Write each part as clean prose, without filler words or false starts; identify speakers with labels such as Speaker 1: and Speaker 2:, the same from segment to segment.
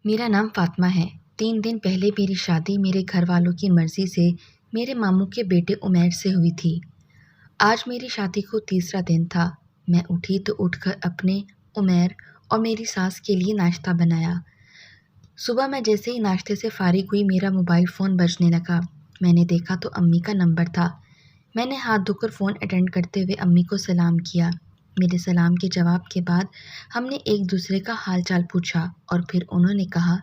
Speaker 1: میرا نام فاطمہ ہے۔ 3 دن پہلے میری شادی میرے گھر والوں کی مرضی سے میرے ماموں کے بیٹے عمیر سے ہوئی تھی۔ آج میری شادی کو تیسرا دن تھا۔ میں اٹھی تو اٹھ کر اپنے، عمیر اور میری ساس کے لیے ناشتہ بنایا۔ صبح میں جیسے ہی ناشتے سے فارغ ہوئی میرا موبائل فون بجنے لگا۔ میں نے دیکھا تو امی کا نمبر تھا۔ میں نے ہاتھ دھو کر فون اٹینڈ کرتے ہوئے امی کو سلام کیا۔ میرے سلام کے جواب کے بعد ہم نے ایک دوسرے کا حال چال پوچھا اور پھر انہوں نے کہا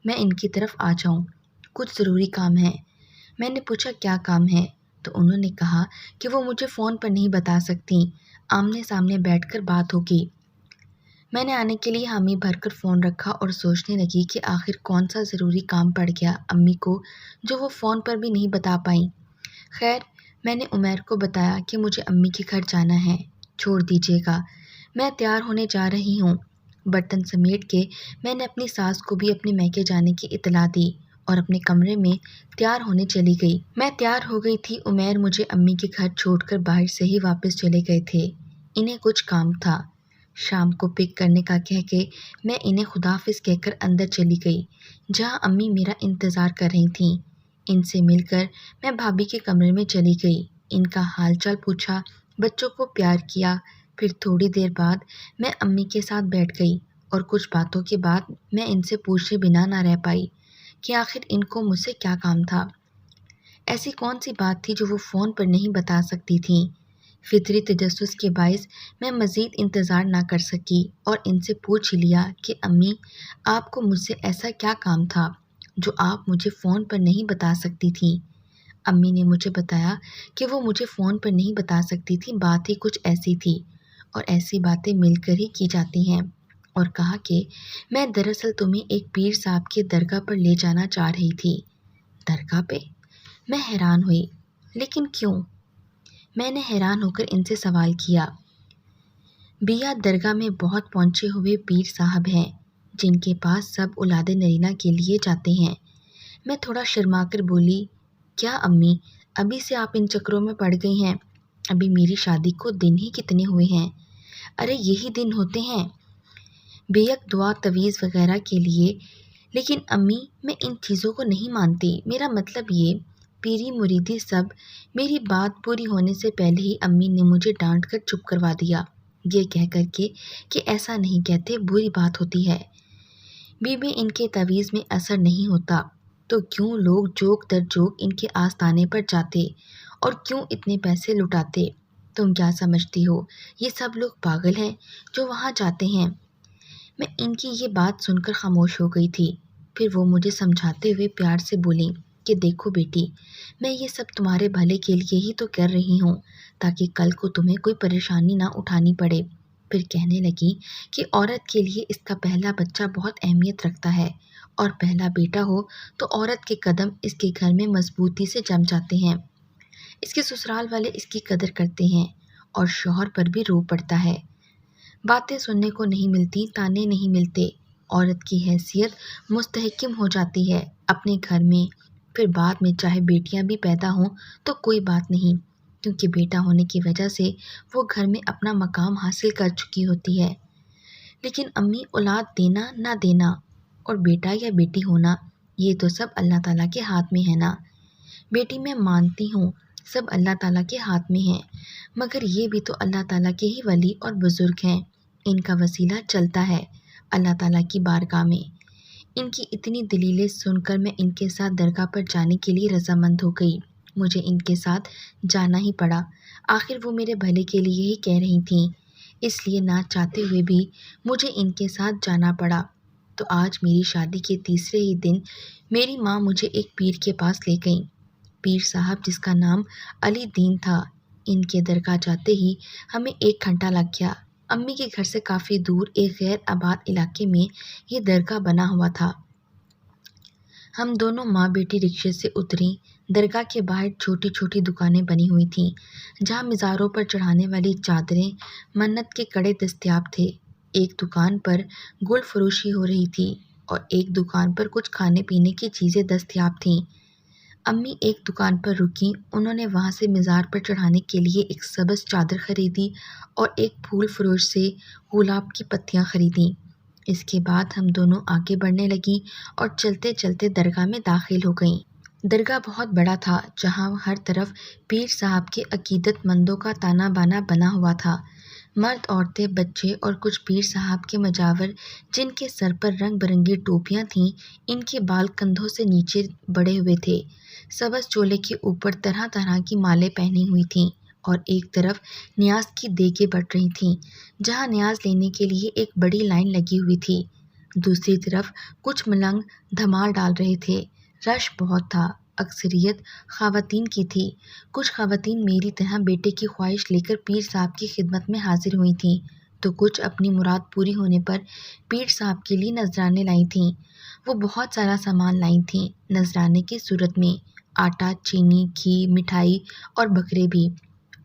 Speaker 1: میں ان کی طرف آ جاؤں، کچھ ضروری کام ہے۔ میں نے پوچھا کیا کام ہے تو انہوں نے کہا کہ وہ مجھے فون پر نہیں بتا سکتی، آمنے سامنے بیٹھ کر بات ہوگی۔ میں نے آنے کے لیے حامی بھر کر فون رکھا اور سوچنے لگی کہ آخر کون سا ضروری کام پڑ گیا امی کو جو وہ فون پر بھی نہیں بتا پائیں۔ خیر، میں نے عمیر کو بتایا کہ مجھے امی کے گھر جانا ہے، چھوڑ دیجیے گا، میں تیار ہونے جا رہی ہوں۔ برتن سمیٹ کے میں نے اپنی ساس کو بھی اپنے میکے جانے کی اطلاع دی اور اپنے کمرے میں تیار ہونے چلی گئی۔ میں تیار ہو گئی تھی، عمیر مجھے امی کے گھر چھوڑ کر باہر سے ہی واپس چلے گئے تھے۔ انہیں کچھ کام تھا۔ شام کو پک کرنے کا کہہ کے میں انہیں خداحافظ کہہ کر اندر چلی گئی جہاں امی میرا انتظار کر رہی تھیں۔ ان سے مل کر میں بھابھی کے کمرے میں چلی گئی، ان کا حال چال پوچھا، بچوں کو پیار کیا۔ پھر تھوڑی دیر بعد میں امی کے ساتھ بیٹھ گئی اور کچھ باتوں کے بعد میں ان سے پوچھے بنا نہ رہ پائی کہ آخر ان کو مجھ سے کیا کام تھا۔ ایسی کون سی بات تھی جو وہ فون پر نہیں بتا سکتی تھیں؟ فطری تجسس کے باعث میں مزید انتظار نہ کر سکی اور ان سے پوچھ لیا کہ امی، آپ کو مجھ سے ایسا کیا کام تھا جو آپ مجھے فون پر نہیں بتا سکتی تھیں؟ امی نے مجھے بتایا کہ وہ مجھے فون پر نہیں بتا سکتی تھی، بات ہی کچھ ایسی تھی اور ایسی باتیں مل کر ہی کی جاتی ہیں، اور کہا کہ میں دراصل تمہیں ایک پیر صاحب کی درگاہ پر لے جانا چاہ رہی تھی۔ درگاہ پہ؟ میں حیران ہوئی، لیکن کیوں؟ میں نے حیران ہو کر ان سے سوال کیا۔ بیا درگاہ میں بہت پہنچے ہوئے پیر صاحب ہیں جن کے پاس سب اولاد نرینہ کے لیے جاتے ہیں۔ میں تھوڑا شرما کر بولی، کیا امی، ابھی سے آپ ان چکروں میں پڑ گئی ہیں؟ ابھی میری شادی کو دن ہی کتنے ہوئے ہیں؟ ارے یہی دن ہوتے ہیں بیک دعا تویز وغیرہ کے لیے۔ لیکن امی، میں ان چیزوں کو نہیں مانتی، میرا مطلب یہ پیری مریدی سب۔ میری بات پوری ہونے سے پہلے ہی امی نے مجھے ڈانٹ کر چپ کروا دیا، یہ کہہ کر کے کہ ایسا نہیں کہتے، بری بات ہوتی ہے۔ بی بی ان کے تویز میں اثر نہیں ہوتا تو کیوں لوگ جوک در جوک ان کے آستانے پر جاتے اور کیوں اتنے پیسے لٹاتے؟ تم کیا سمجھتی ہو یہ سب لوگ پاگل ہیں جو وہاں جاتے ہیں؟ میں ان کی یہ بات سن کر خاموش ہو گئی تھی۔ پھر وہ مجھے سمجھاتے ہوئے پیار سے بولیں کہ دیکھو بیٹی، میں یہ سب تمہارے بھلے کے لیے ہی تو کر رہی ہوں تاکہ کل کو تمہیں کوئی پریشانی نہ اٹھانی پڑے۔ پھر کہنے لگی کہ عورت کے لیے اس کا پہلا بچہ بہت اہمیت رکھتا ہے اور پہلا بیٹا ہو تو عورت کے قدم اس کے گھر میں مضبوطی سے جم جاتے ہیں، اس کے سسرال والے اس کی قدر کرتے ہیں اور شوہر پر بھی رو پڑتا ہے۔ باتیں سننے کو نہیں ملتی، تانے نہیں ملتے، عورت کی حیثیت مستحکم ہو جاتی ہے اپنے گھر میں۔ پھر بعد میں چاہے بیٹیاں بھی پیدا ہوں تو کوئی بات نہیں، کیونکہ بیٹا ہونے کی وجہ سے وہ گھر میں اپنا مقام حاصل کر چکی ہوتی ہے۔ لیکن امی، اولاد دینا نہ دینا اور بیٹا یا بیٹی ہونا، یہ تو سب اللہ تعالیٰ کے ہاتھ میں ہے نا۔ بیٹی میں مانتی ہوں سب اللہ تعالیٰ کے ہاتھ میں ہیں، مگر یہ بھی تو اللہ تعالیٰ کے ہی ولی اور بزرگ ہیں، ان کا وسیلہ چلتا ہے اللہ تعالیٰ کی بارگاہ میں۔ ان کی اتنی دلیلیں سن کر میں ان کے ساتھ درگاہ پر جانے کے لیے رضامند ہو گئی۔ مجھے ان کے ساتھ جانا ہی پڑا، آخر وہ میرے بھلے کے لیے ہی کہہ رہی تھیں، اس لیے نہ چاہتے ہوئے بھی مجھے ان کے ساتھ جانا پڑا۔ تو آج میری شادی کے تیسرے ہی دن میری ماں مجھے ایک پیر کے پاس لے گئیں، پیر صاحب جس کا نام علی دین تھا۔ ان کے درگاہ جاتے ہی ہمیں 1 گھنٹہ لگ گیا۔ امی کے گھر سے کافی دور ایک غیر آباد علاقے میں یہ درگاہ بنا ہوا تھا۔ ہم دونوں ماں بیٹی رکشے سے اتریں۔ درگاہ کے باہر چھوٹی چھوٹی دکانیں بنی ہوئی تھیں جہاں مزاروں پر چڑھانے والی چادریں، منت کے کڑے دستیاب تھے۔ ایک دکان پر گل فروشی ہو رہی تھی اور ایک دکان پر کچھ کھانے پینے کی چیزیں دستیاب تھیں۔ امی ایک دکان پر رکیں، انہوں نے وہاں سے مزار پر چڑھانے کے لیے ایک سبز چادر خریدی اور ایک پھول فروش سے گلاب کی پتیاں خریدیں۔ اس کے بعد ہم دونوں آگے بڑھنے لگیں اور چلتے چلتے درگاہ میں داخل ہو گئیں۔ درگاہ بہت بڑا تھا، جہاں ہر طرف پیر صاحب کے عقیدت مندوں کا تانا بانا بنا ہوا تھا۔ مرد، عورتیں، بچے اور کچھ پیر صاحب کے مجاور جن کے سر پر رنگ برنگی ٹوپیاں تھیں، ان کے بال کندھوں سے نیچے بڑھے ہوئے تھے۔ سبز چولے کے اوپر طرح طرح کی مالیں پہنی ہوئی تھیں اور ایک طرف نیاز کی دیگیں بٹ رہی تھیں، جہاں نیاز لینے کے لیے ایک بڑی لائن لگی ہوئی تھی۔ دوسری طرف کچھ ملنگ دھمال ڈال رہے تھے۔ رش بہت تھا، اکثریت خواتین کی تھی۔ کچھ خواتین میری طرح بیٹے کی خواہش لے کر پیر صاحب کی خدمت میں حاضر ہوئی تھیں، تو کچھ اپنی مراد پوری ہونے پر پیر صاحب کے لیے نذرانے لائی تھیں۔ وہ بہت سارا سامان لائی تھیں نذرانے کی صورت میں، آٹا، چینی، گھی، مٹھائی اور بکرے بھی۔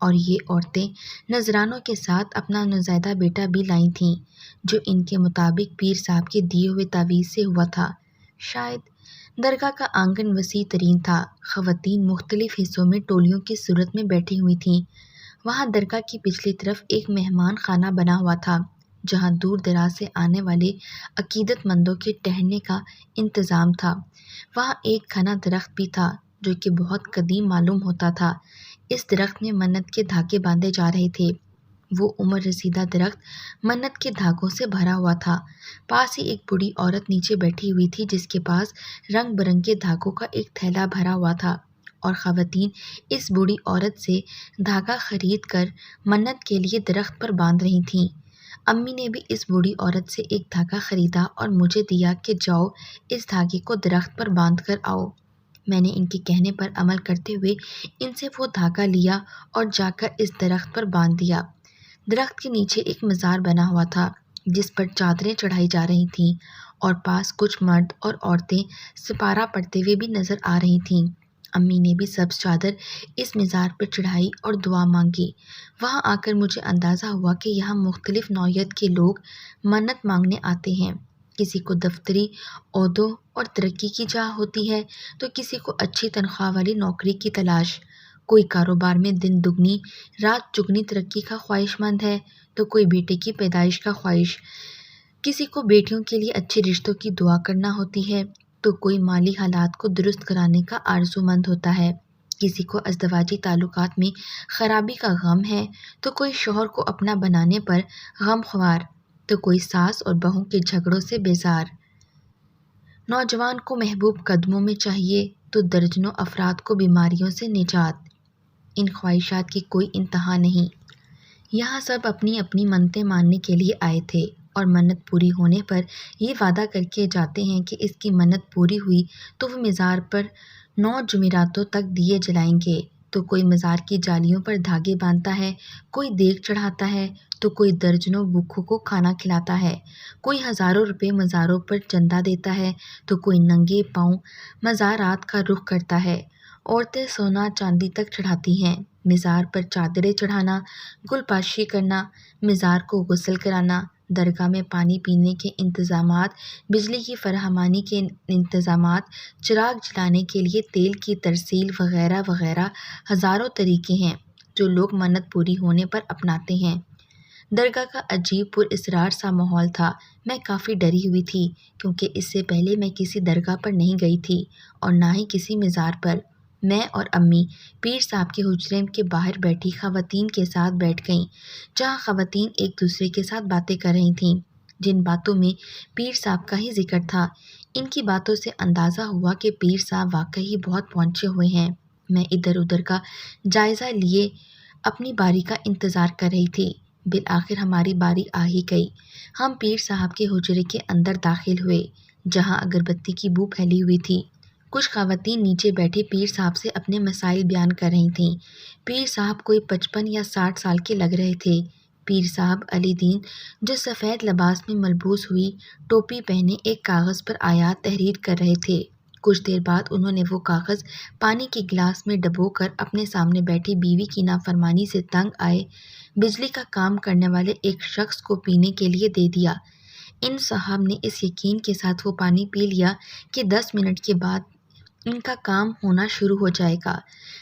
Speaker 1: اور یہ عورتیں نذرانوں کے ساتھ اپنا نوزائیدہ بیٹا بھی لائی تھیں، جو ان کے مطابق پیر صاحب کے دیے ہوئے تعویذ سے ہوا تھا۔ شاید درگاہ کا آنگن وسیع ترین تھا۔ خواتین مختلف حصوں میں ٹولیوں کی صورت میں بیٹھی ہوئی تھیں۔ وہاں درگاہ کی پچھلی طرف ایک مہمان خانہ بنا ہوا تھا، جہاں دور دراز سے آنے والے عقیدت مندوں کے ٹہلنے کا انتظام تھا۔ وہاں ایک گھنا درخت بھی تھا، جو کہ بہت قدیم معلوم ہوتا تھا۔ اس درخت میں منت کے دھاگے باندھے جا رہے تھے۔ وہ عمر رسیدہ درخت منت کے دھاگوں سے بھرا ہوا تھا۔ پاس ہی ایک بوڑھی عورت نیچے بیٹھی ہوئی تھی، جس کے پاس رنگ برنگے دھاگوں کا ایک تھیلا بھرا ہوا تھا، اور خواتین اس بوڑھی عورت سے دھاگا خرید کر منت کے لیے درخت پر باندھ رہی تھیں۔ امی نے بھی اس بوڑھی عورت سے ایک دھاگا خریدا اور مجھے دیا کہ جاؤ اس دھاگے کو درخت پر باندھ کر آؤ۔ میں نے ان کے کہنے پر عمل کرتے ہوئے ان سے وہ دھاگا لیا اور جا کر اس درخت پر باندھ دیا۔ درخت کے نیچے ایک مزار بنا ہوا تھا، جس پر چادریں چڑھائی جا رہی تھیں، اور پاس کچھ مرد اور عورتیں سپارہ پڑھتے ہوئے بھی نظر آ رہی تھیں۔ امی نے بھی سبز چادر اس مزار پر چڑھائی اور دعا مانگی۔ وہاں آ کر مجھے اندازہ ہوا کہ یہاں مختلف نوعیت کے لوگ منت مانگنے آتے ہیں۔ کسی کو دفتری عہدوں اور ترقی کی چاہ ہوتی ہے، تو کسی کو اچھی تنخواہ والی نوکری کی تلاش، کوئی کاروبار میں دن دگنی رات چگنی ترقی کا خواہش مند ہے، تو کوئی بیٹے کی پیدائش کا خواہش، کسی کو بیٹیوں کے لیے اچھے رشتوں کی دعا کرنا ہوتی ہے، تو کوئی مالی حالات کو درست کرانے کا آرزو مند ہوتا ہے، کسی کو ازدواجی تعلقات میں خرابی کا غم ہے، تو کوئی شوہر کو اپنا بنانے پر غم خوار، تو کوئی ساس اور بہو کے جھگڑوں سے بیزار۔ نوجوان کو محبوب قدموں میں چاہیے، تو درجنوں افراد کو بیماریوں سے نجات۔ ان خواہشات کی کوئی انتہا نہیں۔ یہاں سب اپنی اپنی منتیں ماننے کے لیے آئے تھے، اور منت پوری ہونے پر یہ وعدہ کر کے جاتے ہیں کہ اس کی منت پوری ہوئی تو وہ مزار پر 9 جمعراتوں تک دیے جلائیں گے۔ تو کوئی مزار کی جالیوں پر دھاگے باندھتا ہے، کوئی دیگ چڑھاتا ہے، تو کوئی درجنوں بھوکھوں کو کھانا کھلاتا ہے، کوئی ہزاروں روپے مزاروں پر چندہ دیتا ہے، تو کوئی ننگے پاؤں مزارات کا رخ کرتا ہے۔ عورتیں سونا چاندی تک چڑھاتی ہیں۔ مزار پر چادریں چڑھانا، گل پاشی کرنا، مزار کو غسل کرانا، درگاہ میں پانی پینے کے انتظامات، بجلی کی فراہمی کے انتظامات، چراغ جلانے کے لیے تیل کی ترسیل وغیرہ وغیرہ ہزاروں طریقے ہیں جو لوگ منت پوری ہونے پر اپناتے ہیں۔ درگاہ کا عجیب پر اسرار سا ماحول تھا۔ میں کافی ڈری ہوئی تھی، کیونکہ اس سے پہلے میں کسی درگاہ پر نہیں گئی تھی، اور نہ ہی کسی مزار پر۔ میں اور امی پیر صاحب کے حجرے کے باہر بیٹھی خواتین کے ساتھ بیٹھ گئیں، جہاں خواتین ایک دوسرے کے ساتھ باتیں کر رہی تھیں۔ جن باتوں میں پیر صاحب کا ہی ذکر تھا، ان کی باتوں سے اندازہ ہوا کہ پیر صاحب واقعی بہت پہنچے ہوئے ہیں۔ میں ادھر ادھر کا جائزہ لیے اپنی باری کا انتظار کر رہی تھی۔ بالآخر ہماری باری آ ہی گئی۔ ہم پیر صاحب کے حجرے کے اندر داخل ہوئے، جہاں اگربتی کی بو پھیلی ہوئی تھی۔ کچھ خواتین نیچے بیٹھے پیر صاحب سے اپنے مسائل بیان کر رہی تھیں۔ پیر صاحب کوئی 55 یا 60 سال کے لگ رہے تھے۔ پیر صاحب علی دین، جو سفید لباس میں ملبوس ہوئی ٹوپی پہنے ایک کاغذ پر آیات تحریر کر رہے تھے۔ کچھ دیر بعد انہوں نے وہ کاغذ پانی کے گلاس میں ڈبو کر اپنے سامنے بیٹھی بیوی کی نافرمانی سے تنگ آئے بجلی کا کام کرنے والے ایک شخص کو پینے کے لیے دے دیا۔ ان صاحب نے اس یقین کے ساتھ وہ پانی پی لیا کہ 10 منٹ کے بعد ان کا کام ہونا شروع ہو جائے گا۔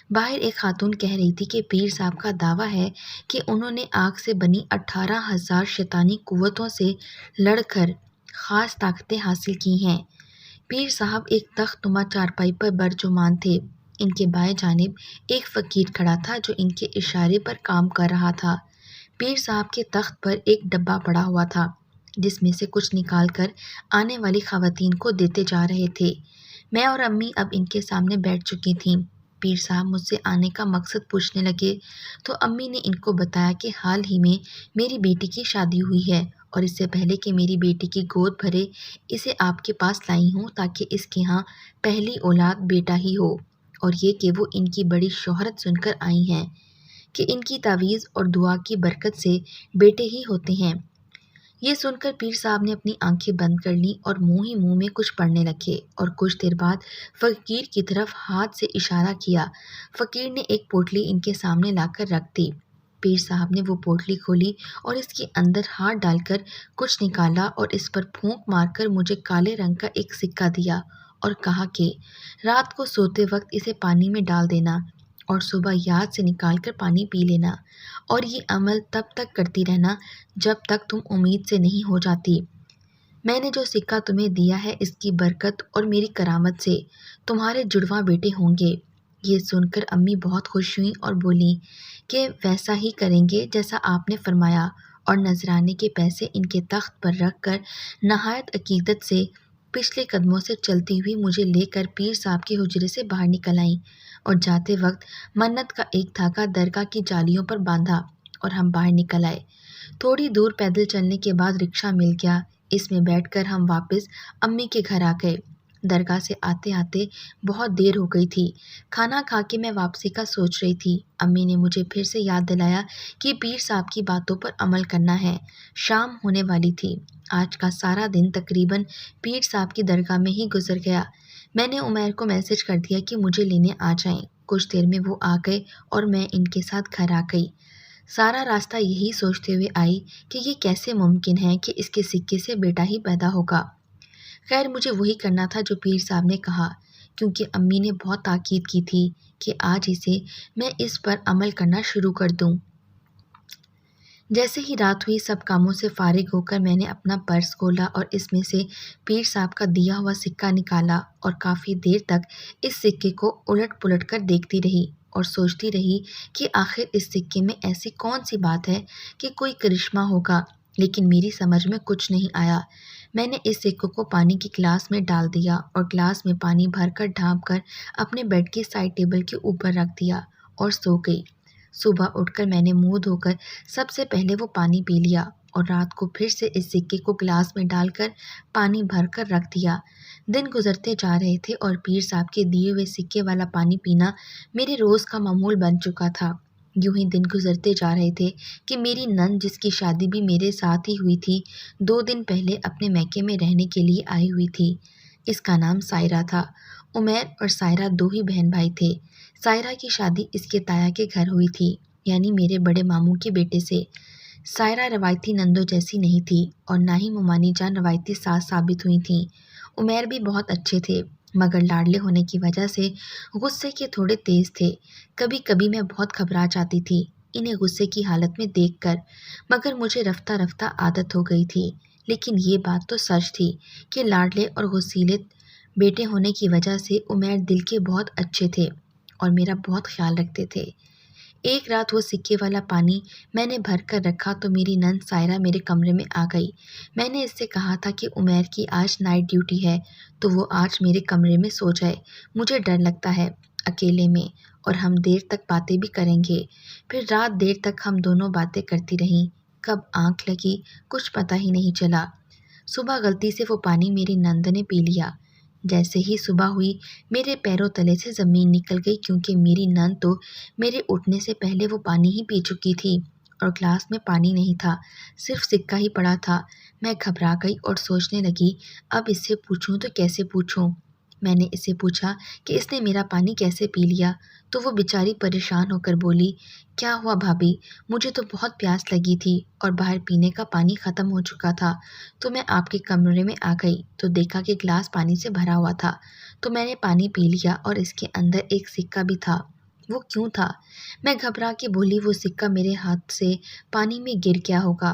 Speaker 1: باہر ایک خاتون کہہ رہی تھی کہ پیر صاحب کا دعویٰ ہے کہ انہوں نے آگ سے بنی 18,000 شیطانی قوتوں سے لڑ کر خاص طاقتیں حاصل کی ہیں۔ پیر صاحب ایک تخت نما چارپائی پر برجمان تھے۔ ان کے بائیں جانب ایک فقیر کھڑا تھا جو ان کے اشارے پر کام کر رہا تھا۔ پیر صاحب کے تخت پر ایک ڈبہ پڑا ہوا تھا جس میں سے کچھ نکال کر آنے والی خواتین کو دیتے جا رہے تھے۔ میں اور امی اب ان کے سامنے بیٹھ چکی تھیں۔ پیر صاحب مجھ سے آنے کا مقصد پوچھنے لگے تو امی نے ان کو بتایا کہ حال ہی میں میری بیٹی کی شادی ہوئی ہے اور اس سے پہلے کہ میری بیٹی کی گود بھرے اسے آپ کے پاس لائی ہوں تاکہ اس کے ہاں پہلی اولاد بیٹا ہی ہو، اور یہ کہ وہ ان کی بڑی شہرت سن کر آئی ہیں کہ ان کی تعویذ اور دعا کی برکت سے بیٹے ہی ہوتے ہیں۔ یہ سن کر پیر صاحب نے اپنی آنکھیں بند کر لیں اور منہ ہی منہ میں کچھ پڑھنے لگے اور کچھ دیر بعد فقیر کی طرف ہاتھ سے اشارہ کیا۔ فقیر نے ایک پوٹلی ان کے سامنے لا کر رکھ دی۔ پیر صاحب نے وہ پوٹلی کھولی اور اس کے اندر ہاتھ ڈال کر کچھ نکالا اور اس پر پھونک مار کر مجھے کالے رنگ کا ایک سکہ دیا اور کہا کہ رات کو سوتے وقت اسے پانی میں ڈال دینا اور صبح یاد سے نکال کر پانی پی لینا، اور یہ عمل تب تک کرتی رہنا جب تک تم امید سے نہیں ہو جاتی۔ میں نے جو سکہ تمہیں دیا ہے اس کی برکت اور میری کرامت سے تمہارے جڑواں بیٹے ہوں گے۔ یہ سن کر امی بہت خوش ہوئیں اور بولیں کہ ویسا ہی کریں گے جیسا آپ نے فرمایا، اور نذرانے کے پیسے ان کے تخت پر رکھ کر نہایت عقیدت سے پچھلے قدموں سے چلتی ہوئی مجھے لے کر پیر صاحب کے حجرے سے باہر نکل آئیں اور جاتے وقت منت کا ایک دھاگا درگاہ کی جالیوں پر باندھا اور ہم باہر نکل آئے۔ تھوڑی دور پیدل چلنے کے بعد رکشہ مل گیا، اس میں بیٹھ کر ہم واپس امی کے گھر آ گئے۔ درگاہ سے آتے آتے بہت دیر ہو گئی تھی۔ کھانا کھا کے میں واپسی کا سوچ رہی تھی، امی نے مجھے پھر سے یاد دلایا کہ پیر صاحب کی باتوں پر عمل کرنا ہے۔ شام ہونے والی تھی۔ آج کا سارا دن تقریباً پیر صاحب کی درگاہ میں ہی گزر گیا۔ میں نے عمیر کو میسج کر دیا کہ مجھے لینے آ جائیں۔ کچھ دیر میں وہ آ گئے اور میں ان کے ساتھ گھر آ گئی۔ سارا راستہ یہی سوچتے ہوئے آئی کہ یہ کیسے ممکن ہے کہ اس کے سکے سے بیٹا ہی پیدا ہوگا۔ خیر مجھے وہی کرنا تھا جو پیر صاحب نے کہا، کیونکہ امی نے بہت تاکید کی تھی کہ آج ہی سے میں اس پر عمل کرنا شروع کر دوں۔ جیسے ہی رات ہوئی سب کاموں سے فارغ ہو کر میں نے اپنا پرس کھولا اور اس میں سے پیر صاحب کا دیا ہوا سکہ نکالا اور کافی دیر تک اس سکے کو الٹ پلٹ کر دیکھتی رہی اور سوچتی رہی کہ آخر اس سکے میں ایسی کون سی بات ہے کہ کوئی کرشمہ ہوگا، لیکن میری سمجھ میں کچھ نہیں آیا۔ میں نے اس سکے کو پانی کی گلاس میں ڈال دیا اور گلاس میں پانی بھر کر ڈھانپ کر اپنے بیڈ کے سائڈ ٹیبل کے اوپر رکھ دیا اور سو گئی۔ صبح اٹھ کر میں نے منہ دھو کر سب سے پہلے وہ پانی پی لیا اور رات کو پھر سے اس سکے کو گلاس میں ڈال کر پانی بھر کر رکھ دیا۔ دن گزرتے جا رہے تھے اور پیر صاحب کے دیے ہوئے سکے والا پانی پینا میرے روز کا معمول بن چکا تھا۔ یوں ہی دن گزرتے جا رہے تھے کہ میری نند جس کی شادی بھی میرے ساتھ ہی ہوئی تھی 2 دن پہلے اپنے میکے میں رہنے کے لیے آئی ہوئی تھی۔ اس کا نام سائرہ تھا۔ عمیر اور سائرہ 2 ہی بہن بھائی تھے۔ سائرہ کی شادی اس کے تایا کے گھر ہوئی تھی، یعنی میرے بڑے ماموں کے بیٹے سے۔ سائرہ روایتی نندوں جیسی نہیں تھی اور نہ ہی ممانی جان روایتی ساس ثابت ہوئی تھیں۔ عمیر بھی بہت اچھے تھے مگر لاڈلے ہونے کی وجہ سے غصے کے تھوڑے تیز تھے۔ کبھی کبھی میں بہت گھبرا جاتی تھی انہیں غصے کی حالت میں دیکھ کر، مگر مجھے رفتہ رفتہ عادت ہو گئی تھی۔ لیکن یہ بات تو سچ تھی کہ لاڈلے اور غصیلے بیٹے ہونے کی وجہ سے عمیر دل کے بہت اچھے تھے اور میرا بہت خیال رکھتے تھے۔ ایک رات وہ سکے والا پانی میں نے بھر کر رکھا تو میری نند سائرہ میرے کمرے میں آ گئی۔ میں نے اس سے کہا تھا کہ عمیر کی آج نائٹ ڈیوٹی ہے تو وہ آج میرے کمرے میں سو جائے، مجھے ڈر لگتا ہے اکیلے میں، اور ہم دیر تک باتیں بھی کریں گے۔ پھر رات دیر تک ہم دونوں باتیں کرتی رہیں۔ کب آنکھ لگی کچھ پتہ ہی نہیں چلا۔ صبح غلطی سے وہ پانی میری نند نے پی لیا۔ جیسے ہی صبح ہوئی میرے پیروں تلے سے زمین نکل گئی، کیونکہ میری نند تو میرے اٹھنے سے پہلے وہ پانی ہی پی چکی تھی اور گلاس میں پانی نہیں تھا، صرف سکہ ہی پڑا تھا۔ میں گھبرا گئی اور سوچنے لگی اب اس سے پوچھوں تو کیسے پوچھوں۔ میں نے اس سے پوچھا کہ اس نے میرا پانی کیسے پی لیا تو وہ بیچاری پریشان ہو کر بولی، کیا ہوا بھابھی، مجھے تو بہت پیاس لگی تھی اور باہر پینے کا پانی ختم ہو چکا تھا تو میں آپ کے کمرے میں آ گئی تو دیکھا کہ گلاس پانی سے بھرا ہوا تھا تو میں نے پانی پی لیا اور اس کے اندر ایک سکہ بھی تھا۔ وہ کیوں تھا؟ میں گھبرا کے بولی وہ سکہ میرے ہاتھ سے پانی میں گر گیا ہوگا۔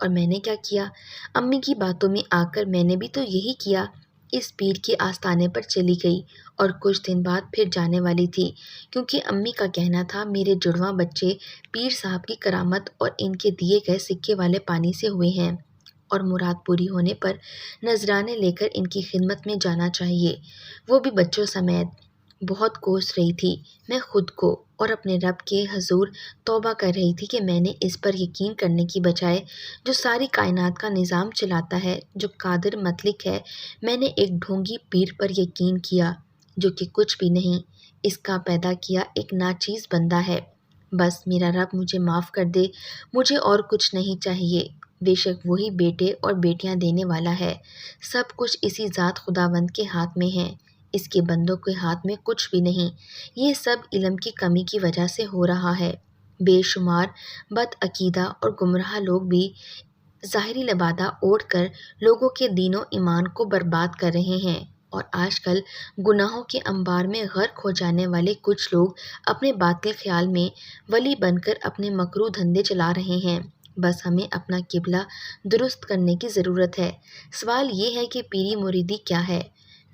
Speaker 1: اور میں نے کیا کیا؟ امی کی باتوں میں آ کر میں نے بھی تو یہی کیا۔ اس پیر کے آستانے پر چلی گئی اور کچھ دن بعد پھر جانے والی تھی، کیونکہ امی کا کہنا تھا میرے جڑواں بچے پیر صاحب کی کرامت اور ان کے دیے گئے سکے والے پانی سے ہوئے ہیں، اور مراد پوری ہونے پر نذرانے لے کر ان کی خدمت میں جانا چاہیے، وہ بھی بچوں سمیت۔ بہت کوس رہی تھی میں خود کو اور اپنے رب کے حضور توبہ کر رہی تھی کہ میں نے اس پر یقین کرنے کی بجائے جو ساری کائنات کا نظام چلاتا ہے، جو قادر مطلق ہے، میں نے ایک ڈھونگی پیر پر یقین کیا جو کہ کچھ بھی نہیں، اس کا پیدا کیا ایک ناچیز بندہ ہے۔ بس میرا رب مجھے معاف کر دے، مجھے اور کچھ نہیں چاہیے۔ بے شک وہی بیٹے اور بیٹیاں دینے والا ہے، سب کچھ اسی ذات خداوند کے ہاتھ میں ہے، اس کے بندوں کے ہاتھ میں کچھ بھی نہیں۔ یہ سب علم کی کمی کی وجہ سے ہو رہا ہے۔ بے شمار بد عقیدہ اور گمراہ لوگ بھی ظاہری لبادہ اوڑھ کر لوگوں کے دین و ایمان کو برباد کر رہے ہیں، اور آج کل گناہوں کے انبار میں غرق ہو جانے والے کچھ لوگ اپنے باطل خیال میں ولی بن کر اپنے مکروہ دھندے چلا رہے ہیں۔ بس ہمیں اپنا قبلہ درست کرنے کی ضرورت ہے۔ سوال یہ ہے کہ پیری مریدی کیا ہے؟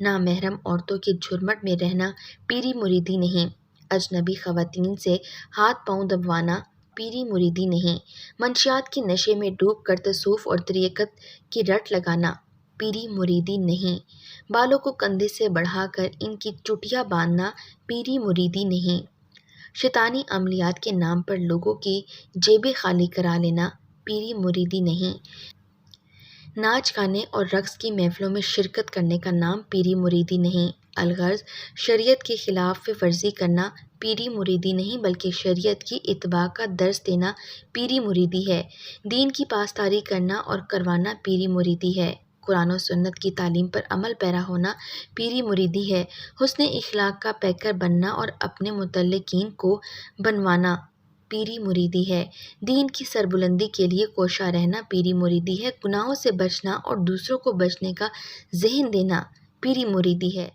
Speaker 1: نامحرم عورتوں کے جھرمٹ میں رہنا پیری مریدی نہیں، اجنبی خواتین سے ہاتھ پاؤں دبوانا پیری مریدی نہیں، منشیات کے نشے میں ڈوب کر تصوف اور طریقت کی رٹ لگانا پیری مریدی نہیں، بالوں کو کندھے سے بڑھا کر ان کی چٹیاں باندھنا پیری مریدی نہیں، شیطانی عملیات کے نام پر لوگوں کی جیبیں خالی کرا لینا پیری مریدی نہیں، ناچ گانے اور رقص کی محفلوں میں شرکت کرنے کا نام پیری مریدی نہیں، الغرض شریعت کے خلاف ورزی کرنا پیری مریدی نہیں بلکہ شریعت کی اتباع کا درس دینا پیری مریدی ہے، دین کی پاسداری کرنا اور کروانا پیری مریدی ہے، قرآن و سنت کی تعلیم پر عمل پیرا ہونا پیری مریدی ہے، حسن اخلاق کا پیکر بننا اور اپنے متعلقین کو بنوانا پیری مریدی ہے، دین کی سربلندی کے لیے کوشاں رہنا پیری مریدی ہے، گناہوں سے بچنا اور دوسروں کو بچنے کا ذہن دینا پیری مریدی ہے۔